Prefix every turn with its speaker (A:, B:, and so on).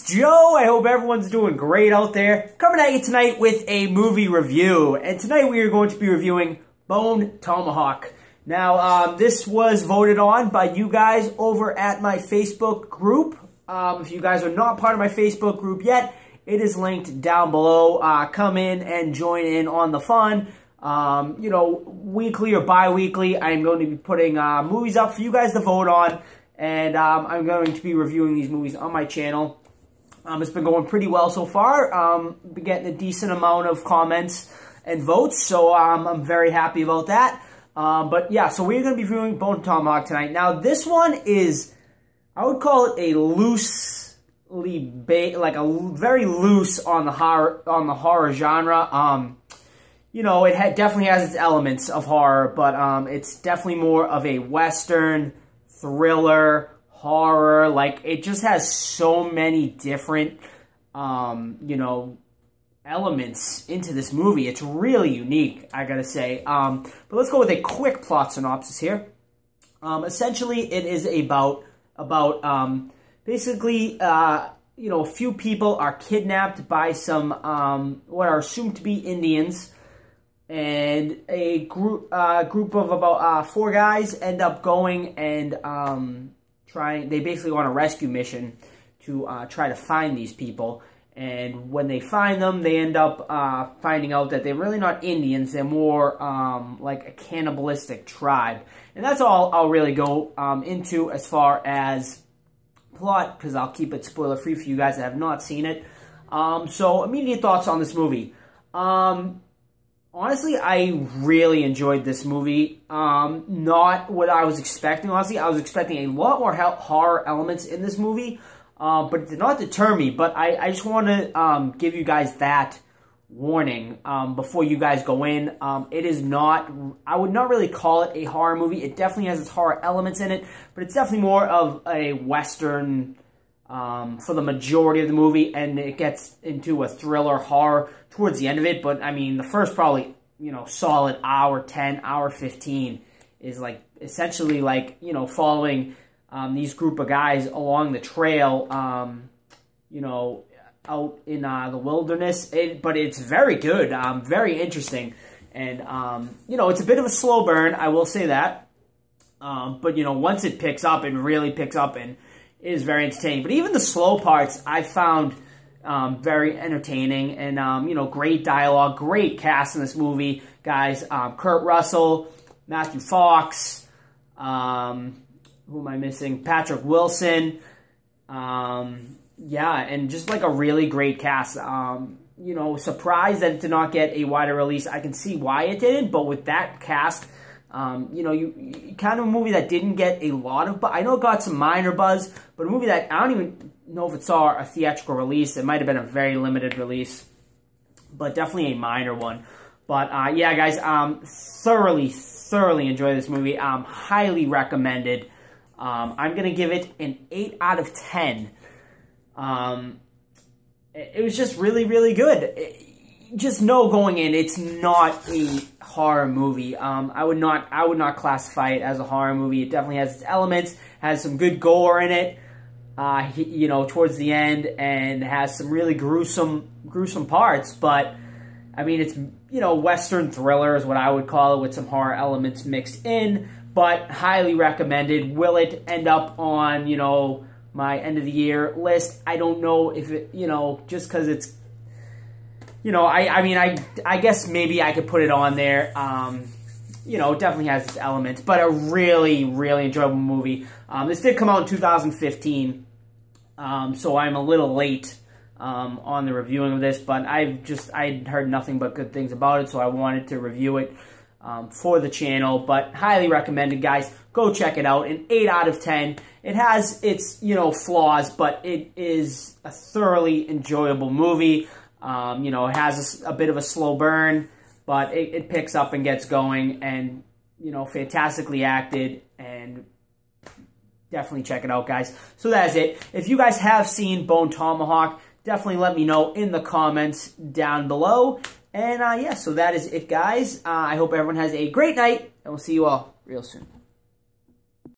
A: Joe. I hope everyone's doing great out there. Coming at you tonight with a movie review. And tonight we are going to be reviewing Bone Tomahawk. Now, this was voted on by you guys over at my Facebook group. If you guys are not part of my Facebook group yet, it is linked down below. Come in and join in on the fun. You know, weekly or bi-weekly, I'm going to be putting movies up for you guys to vote on. And I'm going to be reviewing these movies on my channel. It's been going pretty well so far. Been getting a decent amount of comments and votes, so I'm very happy about that. But yeah, so we're going to be reviewing Bone Tomahawk tonight. Now, this one is, I would call it a loosely like a very loose on the horror genre. You know, it definitely has its elements of horror, but it's definitely more of a Western thriller, horror. Like, it just has so many different, you know, elements into this movie. It's really unique, I gotta say. But let's go with a quick plot synopsis here. Essentially, it is about basically, you know, a few people are kidnapped by some, what are assumed to be Indians. And a group of about 4 guys end up going and they basically go on a rescue mission to try to find these people. And when they find them, they end up finding out that they're really not Indians. They're more like a cannibalistic tribe. And that's all I'll really go into as far as plot, because I'll keep it spoiler-free for you guys that have not seen it. So, immediate thoughts on this movie. Honestly, I really enjoyed this movie. Not what I was expecting, honestly. I was expecting a lot more horror elements in this movie, but it did not deter me. But I just want to give you guys that warning before you guys go in. It is not, I would not really call it a horror movie. It definitely has its horror elements in it, but it's definitely more of a Western for the majority of the movie, and it gets into a thriller horror towards the end of it. But I mean, the first probably, you know, solid hour 10, hour 15 is like essentially like, you know, following these group of guys along the trail, you know, out in the wilderness. But it's very good, very interesting, and you know, it's a bit of a slow burn, I will say that. But you know, once it picks up, it really picks up, and it is very entertaining. But even the slow parts, I found very entertaining, and you know, great dialogue, great cast in this movie, guys. Kurt Russell, Matthew Fox, who am I missing? Patrick Wilson. Yeah, and just like a really great cast. You know, surprised that it did not get a wider release. I can see why it didn't, but with that cast, you know, you kind of a movie that didn't get a lot of buzz. I know it got some minor buzz, but a movie that I don't even know if it saw a theatrical release. It might have been a very limited release, but definitely a minor one. But yeah, guys, thoroughly enjoy this movie. Highly recommended. I'm gonna give it an 8 out of 10. It was just really good. Just know going in, it's not a horror movie. I would not classify it as a horror movie. It definitely has its elements, has some good gore in it, you know, towards the end, and has some really gruesome parts. But I mean, it's, you know, Western thriller is what I would call it, with some horror elements mixed in. But highly recommended. Will it end up on, you know, my end of the year list? I don't know if it, you know, just because it's, you know, I mean, I guess maybe I could put it on there. You know, it definitely has its elements, but a really enjoyable movie. This did come out in 2015, so I'm a little late on the reviewing of this, but I'd heard nothing but good things about it, so I wanted to review it for the channel. But highly recommended, guys. Go check it out. An 8 out of 10. It has its, you know, flaws, but it is a thoroughly enjoyable movie. You know, it has a bit of a slow burn, but it picks up and gets going, and, you know, fantastically acted, and definitely check it out, guys. So that's it. If you guys have seen Bone Tomahawk, definitely let me know in the comments down below. And yeah, so that is it, guys. I hope everyone has a great night, and we'll see you all real soon.